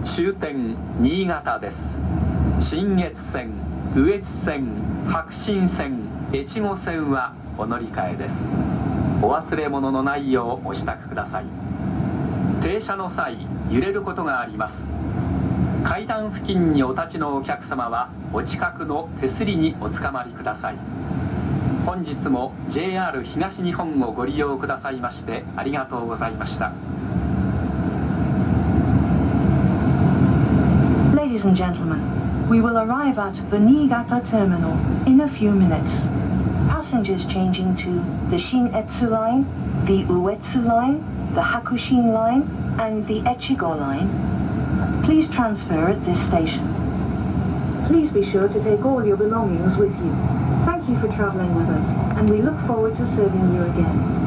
終点新潟です。信越線、羽越線、白新線、越後線はお乗り換えです。お忘れ物のないようお支度ください。停車の際、揺れることがあります。階段付近にお立ちのお客様はお近くの手すりにおつかまりください。本日も JR 東日本をご利用くださいましてありがとうございました。 Ladies and gentlemen, we will arrive at the Niigata terminal in a few minutes. Passengers changing to the Shin-Etsu line, the Uetsu line, the Hakushin line, and the Echigo line, please transfer at this station. Please be sure to take all your belongings with you. Thank you for traveling with us, and we look forward to serving you again.